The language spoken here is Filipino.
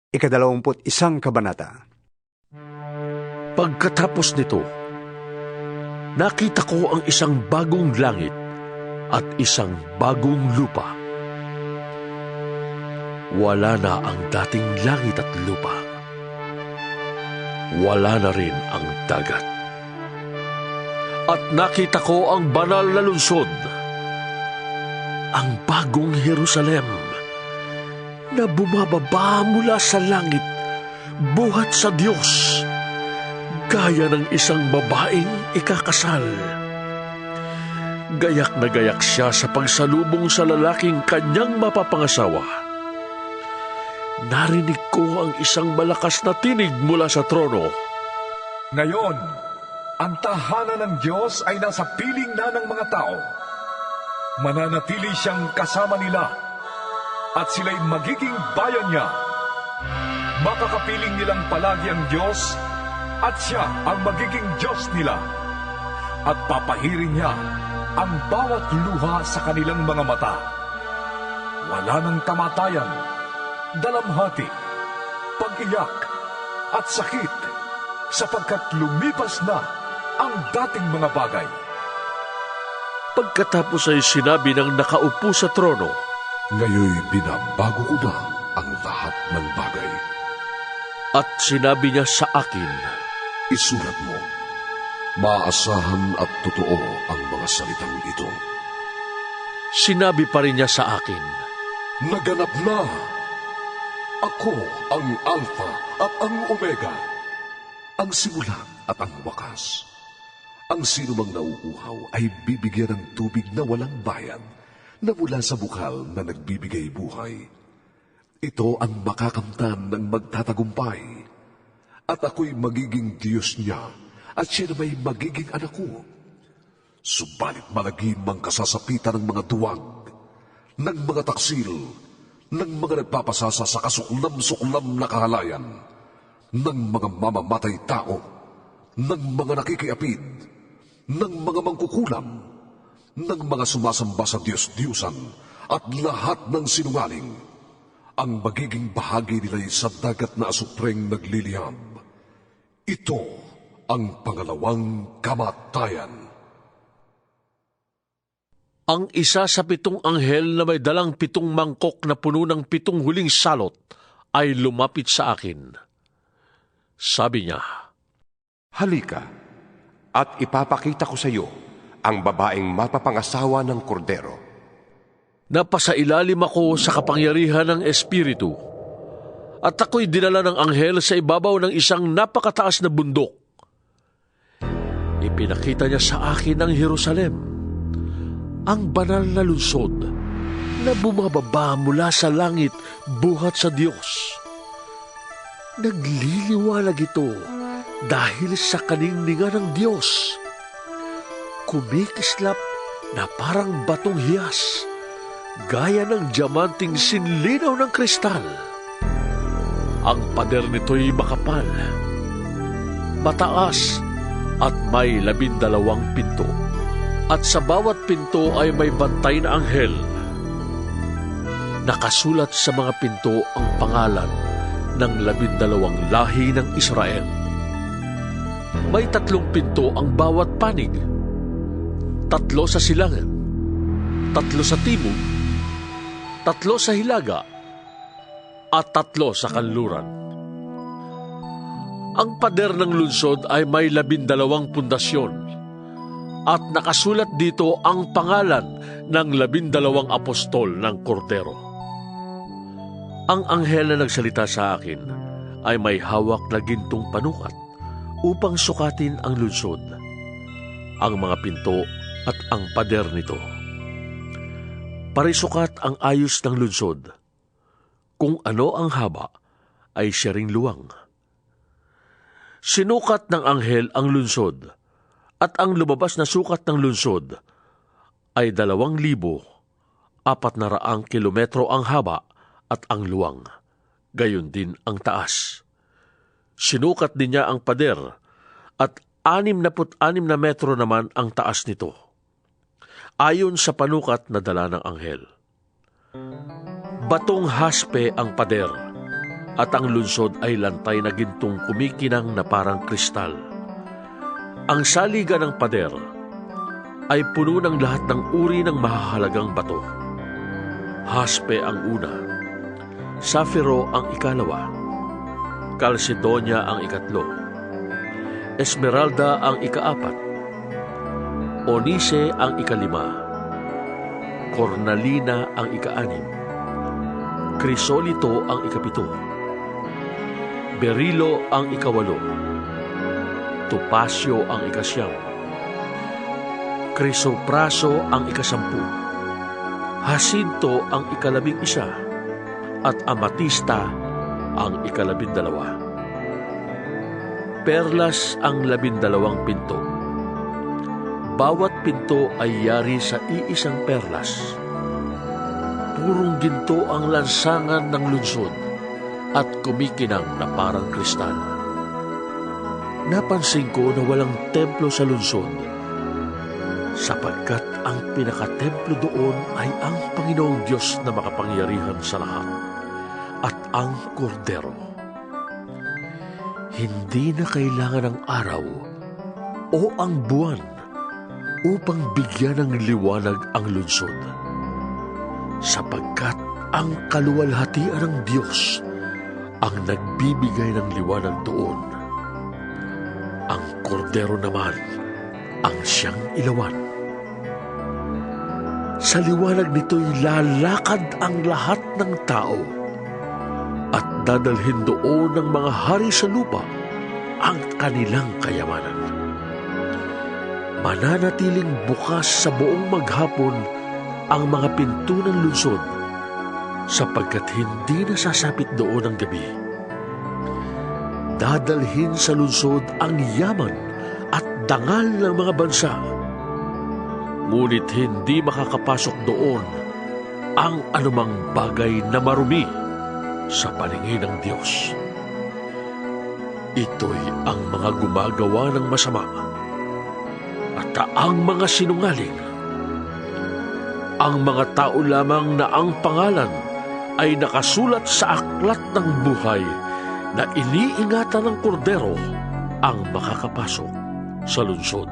Ika-21 kabanata. Pagkatapos nito, nakita ko ang isang bagong langit at isang bagong lupa. Wala na ang dating langit at lupa. Wala na rin ang dagat. At nakita ko ang banal na lungsod, ang bagong Jerusalem, na bumababa mula sa langit, buhat sa Diyos, gaya ng isang babaeng ikakasal. Gayak na gayak siya sa pagsalubong sa lalaking kanyang mapapangasawa. Narinig ko ang isang malakas na tinig mula sa trono. Ngayon, ang tahanan ng Diyos ay nasa piling na ng mga tao. Mananatili siyang kasama nila at sila'y magiging bayan niya. Makakapiling nilang palagi ang Diyos at siya ang magiging Diyos nila. At papahirin niya ang bawat luha sa kanilang mga mata. Wala nang kamatayan, dalamhati, pag-iyak at sakit, sapagkat lumipas na ang dating mga bagay. Pagkatapos ay sinabi ng nakaupo sa trono, Ngayoy binabago ko na ang lahat ng bagay. at sinabi niya sa akin, Isulat mo, maasahan at totoo ang mga salitang ito. sinabi pa rin niya sa akin, Naganap na! Ako ang Alpha at ang Omega, ang simula at ang wakas. Ang sino mang nauuhaw ay bibigyan ng tubig na walang bayad, na mula sa bukal na nagbibigay buhay. Ito ang makakamtan ng magtatagumpay. At ako'y magiging Diyos niya, at siya na may magiging anak ko. Subalit malagim ang kasasapitan ng mga duwag, ng mga taksil, ng mga nagpapasasa sa kasuklam-suklam na kahalayan, ng mga mamamatay tao, ng mga nakikiapid, ng mga mangkukulam, ng mga sumasamba sa Diyos-Diyusan, at lahat ng sinungaling. Ang magiging bahagi nila'y sa dagat na asupreng nagliliyam. Ito ang pangalawang kamatayan. ang isa sa 7 anghel na may dalang 7 mangkok na puno ng 7 huling salot ay lumapit sa akin. Sabi niya, Halika, at ipapakita ko sa iyo ang babaeng mapapangasawa ng kordero. napasailalim ako sa kapangyarihan ng Espiritu, at ako'y dinala ng anghel sa ibabaw ng isang napakataas na bundok. Ipinakita niya sa akin ang Jerusalem, ang banal na lungsod na bumababa mula sa langit buhat sa Diyos. Nagliliwanag ito dahil sa kaningningan ng Diyos. Kumikislap na parang batong hiyas, gaya ng diamanting sinlinaw ng kristal. Ang pader nito'y makapal, mataas, at may 12 pinto. At sa bawat pinto ay may bantay na anghel. Nakasulat sa mga pinto ang pangalan ng 12 lahi ng Israel. May 3 pinto ang bawat panig. 3 sa silangan, 3 sa timog, 3 sa hilaga, at 3 sa kanluran. Ang pader ng lungsod ay may 12 pundasyon, at nakasulat dito ang pangalan ng 12 apostol ng Kordero. Ang anghel na nagsalita sa akin ay may hawak na gintong panukat upang sukatin ang lungsod, ang mga pinto at ang pader nito. Parisukat ang ayos ng lungsod. Kung ano ang haba, ay siya ring luwang. Sinukat ng anghel ang lungsod, at ang lumabas na sukat ng lungsod ay 2,400 kilometro ang haba at ang luwang, gayon din ang taas. Sinukat din niya ang pader, at 66 na metro naman ang taas nito, ayon sa panukat na dala ng anghel. Batong haspe ang pader, at ang lunsod ay lantay na gintong kumikinang na parang kristal. Ang saligan ng pader ay puno ng lahat ng uri ng mahahalagang bato. Haspe ang una, safiro ang ikalawa, kalsedonia ang ikatlo, esmeralda ang ikaapat, onise ang ikalima, cornalina ang ikaanim, krisolito ang ikapito, berilo ang ikawalo, topasyo ang ikasyam, krisopraso ang ikasampu, hasinto ang ikalabing-isa, at amatista ang ikalabindalawa. Perlas ang 12 pinto. Bawat pinto ay yari sa iisang perlas. Purong ginto ang lansangan ng lunsod at kumikinang na parang kristal. Napansin ko na walang templo sa lunsod, sapagkat ang pinakatemplo doon ay ang Panginoong Diyos na makapangyarihan sa lahat at ang Kordero. Hindi na kailangan ng araw o ang buwan upang bigyan ng liwanag ang lunsod, sapagkat ang kaluwalhatian ng Diyos ang nagbibigay ng liwanag doon. Ang Kordero naman ang siyang ilawan. Sa liwanag nito'y lalakad ang lahat ng tao at dadalhin doon ng mga hari sa lupa ang kanilang kayamanan. Mananatiling bukas sa buong maghapon ang mga pinto ng lunsod, sapagkat hindi nasasapit doon ang gabi. Dadalhin sa lunsod ang yaman at dangal ng mga bansa, ngunit hindi makakapasok doon ang anumang bagay na marumi sa paningin ng Diyos. Ito'y ang mga gumagawa ng masama at ang mga sinungaling, ang mga tao lamang na ang pangalan ay nakasulat sa aklat ng buhay na iniingatan ng Kordero ang makakapasok sa lunsod.